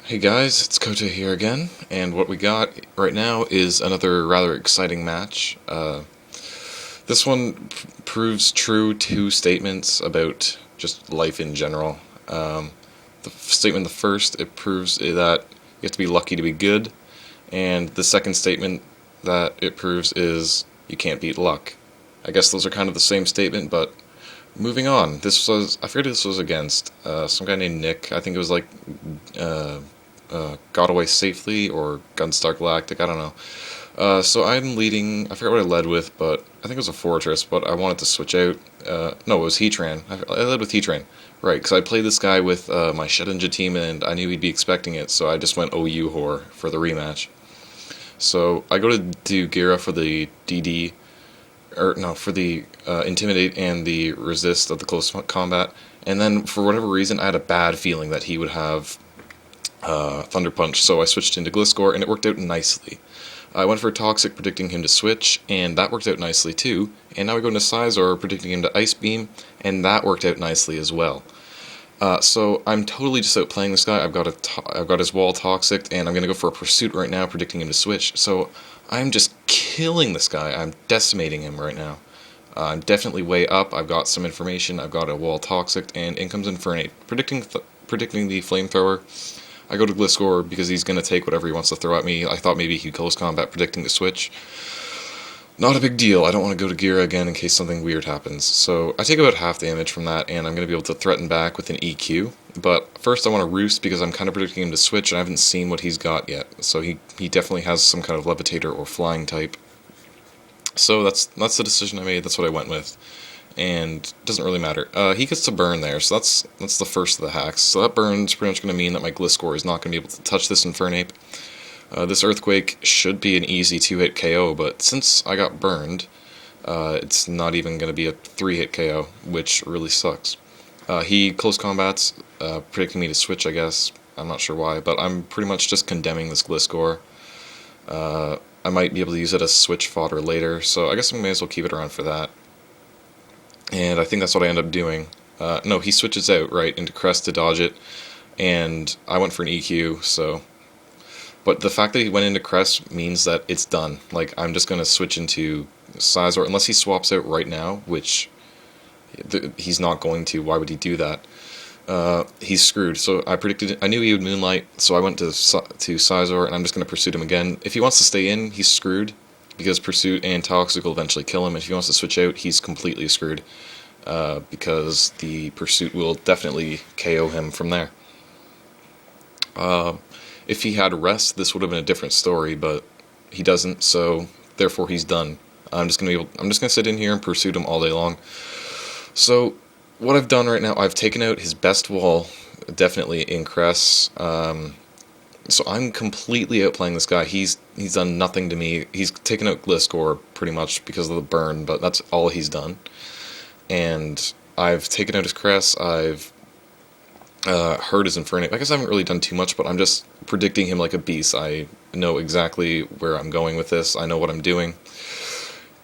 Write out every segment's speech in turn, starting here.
Hey guys, it's Kota here again, and what we got right now is another rather exciting match. This one proves true two statements about just life in general. The first, it proves that you have to be lucky to be good, and the second statement that it proves is you can't beat luck. I guess those are kind of the same statement, but moving on. I forget who this was against, some guy named Nick. I think it was like, uh, got away safely or Gunstar Galactic. I don't know. So I'm leading. I forgot what I led with, but I think it was a Fortress. But I wanted to switch out. No, it was Heatran. I led with Heatran, right? Because I played this guy with my Shedinja team, and I knew he'd be expecting it. So I just went OU Whore for the rematch. So I go to do Gira for the DD, or no, for the Intimidate and the Resist of the close combat. And then for whatever reason, I had a bad feeling that he would have Thunder Punch, so I switched into Gliscor, and it worked out nicely. I went for Toxic, predicting him to switch, and that worked out nicely too. And now we go into Scizor, predicting him to Ice Beam, and that worked out nicely as well. So I'm totally just outplaying this guy. I've got his wall Toxic, and I'm gonna go for a Pursuit right now, predicting him to switch. So I'm just killing this guy. I'm decimating him right now. I'm definitely way up. I've got some information. I've got a wall Toxic, and in comes Infernape, predicting the Flamethrower. I go to Gliscor because he's going to take whatever he wants to throw at me. I thought maybe he'd close combat predicting the switch. Not a big deal. I don't want to go to Gira again in case something weird happens. So I take about half damage from that, and I'm going to be able to threaten back with an EQ. But first I want to Roost because I'm kind of predicting him to switch, and I haven't seen what he's got yet. So he definitely has some kind of Levitator or Flying type. So that's the decision I made. That's what I went with. And it doesn't really matter. He gets to burn there, so that's the first of the hacks. So that burn's pretty much going to mean that my Gliscor is not going to be able to touch this Infernape. This Earthquake should be an easy 2-hit KO, but since I got burned, it's not even going to be a 3-hit KO, which really sucks. He close combats, predicting me to switch, I guess. I'm not sure why, but I'm pretty much just condemning this Gliscor. I might be able to use it as switch fodder later, so I guess I may as well keep it around for that. And I think that's what I end up doing. No, he switches out, right, into Crest to dodge it, and I went for an EQ, so... But the fact that he went into Crest means that it's done. Like, I'm just going to switch into Scizor, unless he swaps out right now, which he's not going to. Why would he do that? He's screwed. So I knew he would Moonlight, so I went to Scizor, and I'm just going to Pursuit him again. If he wants to stay in, he's screwed, because Pursuit and Toxic will eventually kill him. If he wants to switch out, he's completely screwed, because the Pursuit will definitely KO him from there. If he had Rest, this would have been a different story, but he doesn't, so therefore he's done. I'm just gonna sit in here and Pursuit him all day long. So what I've done right now, I've taken out his best wall, definitely in Crest. So I'm completely outplaying this guy. He's done nothing to me. He's taken out Gliscor pretty much because of the burn, but that's all he's done. And I've taken out his Crest. I've hurt his Infernape. I guess I haven't really done too much, but I'm just predicting him like a beast. I know exactly where I'm going with this. I know what I'm doing.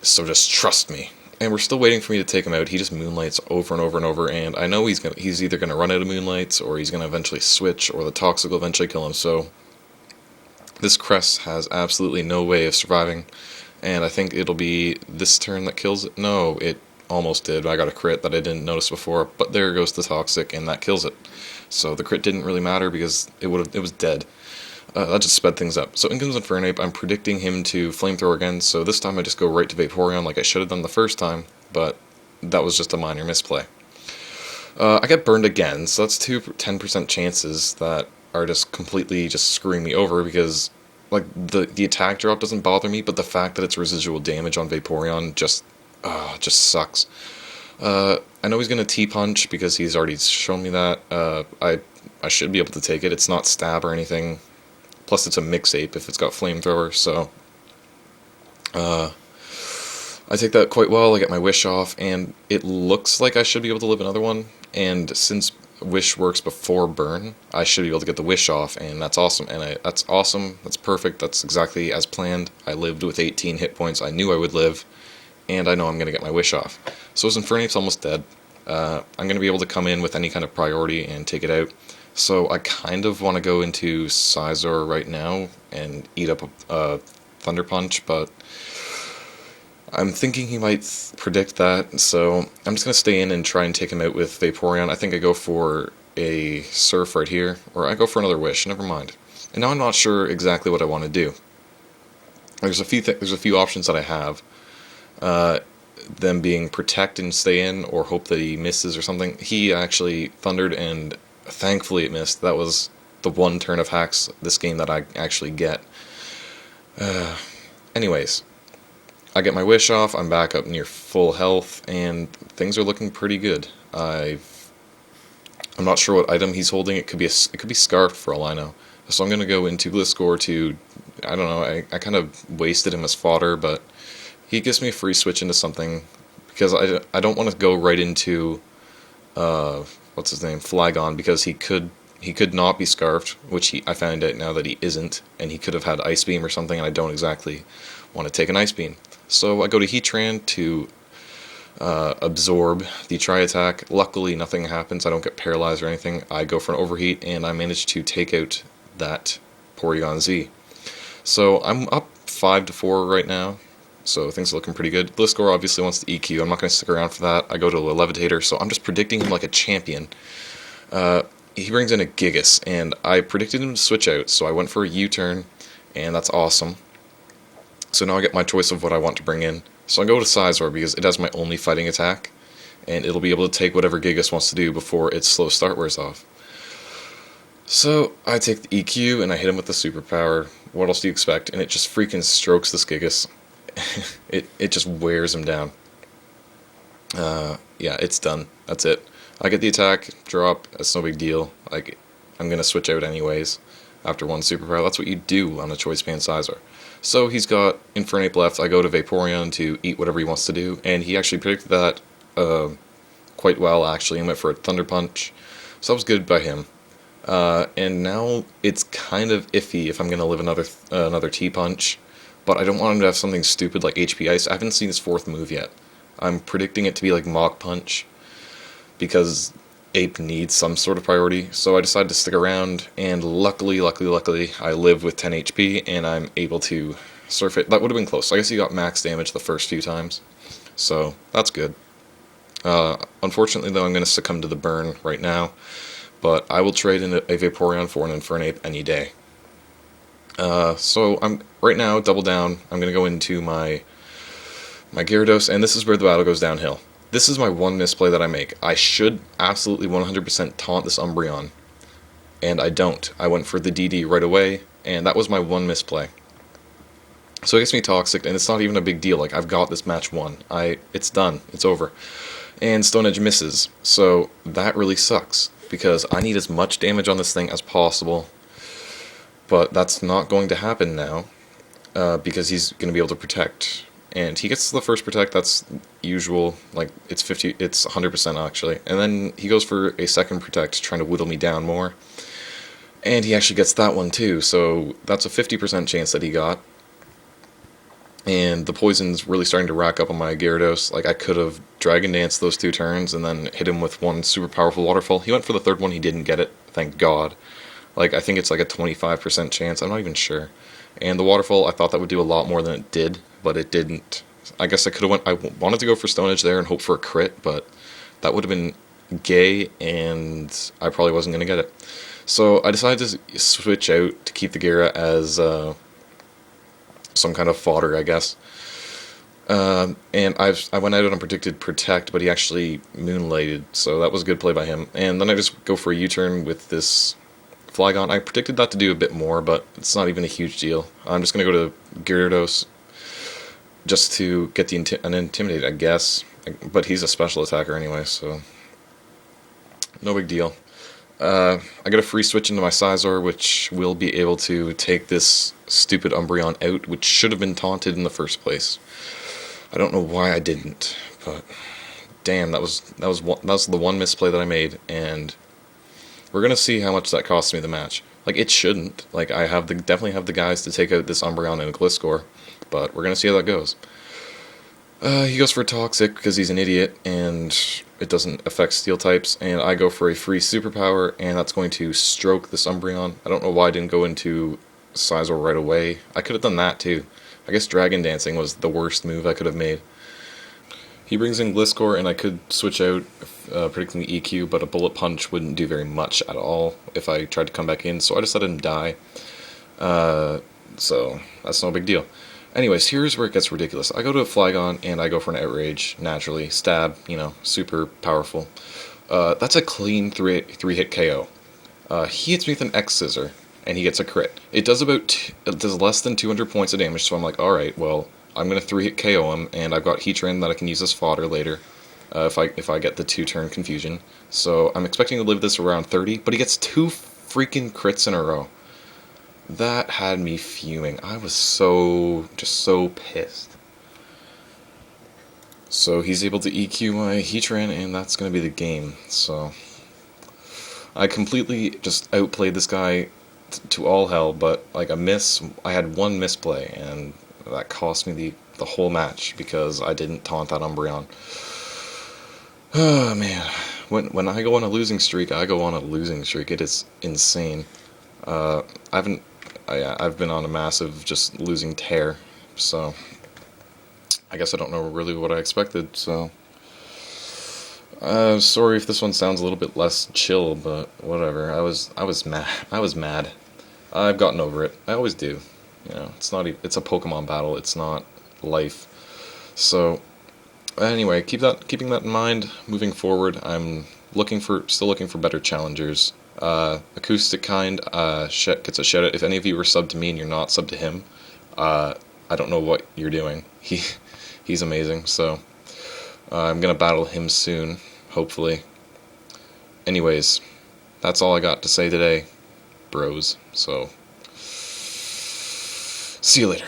So just trust me. And we're still waiting for me to take him out. He just Moonlights over and over and over, and I know he's either going to run out of Moonlights, or he's going to eventually switch, or the Toxic will eventually kill him, so this Crest has absolutely no way of surviving, and I think it'll be this turn that kills it. No, it almost did. I got a crit that I didn't notice before, but there goes the Toxic, and that kills it. So the crit didn't really matter because it was dead. That just sped things up. So in comes Infernape. I'm predicting him to Flamethrower again, so this time I just go right to Vaporeon like I should have done the first time, but that was just a minor misplay. I get burned again, so that's two 10% chances that are just completely just screwing me over, because like the attack drop doesn't bother me, but the fact that it's residual damage on Vaporeon just sucks. I know he's going to T-Punch because he's already shown me that. I should be able to take it. It's not Stab or anything. Plus, it's a Mix-Ape if it's got Flamethrower, so... I take that quite well. I get my Wish off, and it looks like I should be able to live another one. And since Wish works before Burn, I should be able to get the Wish off, and that's awesome. And that's awesome. That's perfect. That's exactly as planned. I lived with 18 hit points. I knew I would live, and I know I'm going to get my Wish off. So his Infernape's almost dead. I'm going to be able to come in with any kind of priority and take it out. So I kind of want to go into Scizor right now and eat up a Thunder Punch, but I'm thinking he might predict that, so I'm just going to stay in and try and take him out with Vaporeon. I think I go for a Surf right here, or I go for another Wish, never mind. And now I'm not sure exactly what I want to do. There's a few options that I have. Them being Protect and stay in, or hope that he misses or something. He actually thundered, and thankfully it missed. That was the one turn of hacks this game that I actually get. Anyways, I get my Wish off, I'm back up near full health, and things are looking pretty good. I'm not sure what item he's holding. It could be Scarf for all I know. So I'm gonna go into Gliscor to, I don't know. I kind of wasted him as fodder, but he gives me a free switch into something because I don't want to go right into what's his name, Flygon, because he could not be Scarfed, which I found out now that he isn't, and he could have had Ice Beam or something, and I don't exactly want to take an Ice Beam. So I go to Heatran to absorb the Tri-Attack. Luckily nothing happens, I don't get paralyzed or anything. I go for an Overheat, and I manage to take out that Porygon Z. So I'm up 5-4 right now, so things are looking pretty good. Gliscor obviously wants the EQ, I'm not going to stick around for that. I go to a Levitator, so I'm just predicting him like a champion. He brings in a Gigas, and I predicted him to switch out, so I went for a U-turn, and that's awesome. So now I get my choice of what I want to bring in. So I go to Scizor because it has my only fighting attack, and it'll be able to take whatever Gigas wants to do before its slow start wears off. So I take the EQ and I hit him with the superpower. What else do you expect? And it just freaking strokes this Gigas. it just wears him down. Yeah, it's done. That's it. I get the attack, drop, that's no big deal. Like, I'm gonna switch out anyways after one superpower. That's what you do on a Choice Band Scizor. So he's got Infernape left. I go to Vaporeon to eat whatever he wants to do, and he actually predicted that quite well, actually, and went for a Thunder Punch. So that was good by him. And now it's kind of iffy if I'm going to live another T-Punch, but I don't want him to have something stupid like HP Ice. I haven't seen his fourth move yet. I'm predicting it to be like Mach Punch, because Ape needs some sort of priority, so I decided to stick around, and luckily, I live with 10 HP, and I'm able to surf it. That would have been close. I guess he got max damage the first few times, so that's good. Unfortunately, though, I'm going to succumb to the burn right now, but I will trade in a Vaporeon for an Infernape any day. So I'm right now, double down, I'm going to go into my Gyarados, and this is where the battle goes downhill. This is my one misplay that I make. I should absolutely 100% taunt this Umbreon, and I don't. I went for the DD right away, and that was my one misplay. So it gets me Toxic, and it's not even a big deal. Like, I've got this match won. It's done. It's over. And Stone Edge misses, so that really sucks, because I need as much damage on this thing as possible, but that's not going to happen now, because he's going to be able to Protect. And he gets the first Protect, that's usual, like, it's 100% actually. And then he goes for a second Protect, trying to whittle me down more. And he actually gets that one too, so that's a 50% chance that he got. And the poison's really starting to rack up on my Gyarados. Like, I could have Dragon Danced those two turns and then hit him with one super powerful Waterfall. He went for the third one, he didn't get it, thank God. Like, I think it's like a 25% chance, I'm not even sure. And the Waterfall, I thought that would do a lot more than it did, but it didn't. I guess I could have I wanted to go for Stone Edge there and hope for a crit, but that would have been gay, and I probably wasn't going to get it. So I decided to switch out to keep the Gyara as some kind of fodder, I guess. And I went out and predicted Protect, but he actually Moonlighted, so that was a good play by him. And then I just go for a U-turn with this Flygon. I predicted that to do a bit more, but it's not even a huge deal. I'm just going to go to Gyarados just to get an Intimidate, I guess. But he's a special attacker anyway, so no big deal. I get a free switch into my Scizor, which will be able to take this stupid Umbreon out, which should have been taunted in the first place. I don't know why I didn't, but damn, that was the one misplay that I made, and we're gonna see how much that costs me the match. Like, it shouldn't. Like, I definitely have the guys to take out this Umbreon and a Gliscor, but we're gonna see how that goes. He goes for Toxic because he's an idiot and it doesn't affect steel types, and I go for a free superpower, and that's going to stroke this Umbreon. I don't know why I didn't go into Scizor right away. I could have done that too. I guess Dragon Dancing was the worst move I could have made. He brings in Gliscor, and I could switch out predicting the EQ, but a Bullet Punch wouldn't do very much at all if I tried to come back in, so I just let him die. So that's no big deal. Anyways, here's where it gets ridiculous. I go to a Flygon, and I go for an Outrage, naturally. Stab, super powerful. That's a clean three-hit KO. He hits me with an X-Scissor, and he gets a crit. It does it does less than 200 points of damage, so I'm like, alright, well, I'm going to 3-hit KO him, and I've got Heatran that I can use as fodder later, if I get the 2-turn confusion. So I'm expecting to live this around 30, but he gets 2 freaking crits in a row. That had me fuming. I was just so pissed. So he's able to EQ my Heatran, and that's going to be the game. So I completely just outplayed this guy to all hell, but like I had one misplay, and that cost me the whole match because I didn't taunt that Umbreon. Oh man, when I go on a losing streak, I go on a losing streak. It is insane. I've been on a massive just losing tear, so I guess I don't know really what I expected. So sorry if this one sounds a little bit less chill, but whatever. I was mad. I was mad. I've gotten over it. I always do. It's a Pokemon battle. It's not life. So anyway, keeping that in mind. Moving forward, I'm still looking for better challengers. Acoustic Kind gets a shout out. If any of you are subbed to me and you're not subbed to him, I don't know what you're doing. He's amazing. So I'm gonna battle him soon, hopefully. Anyways, that's all I got to say today, bros. So see you later.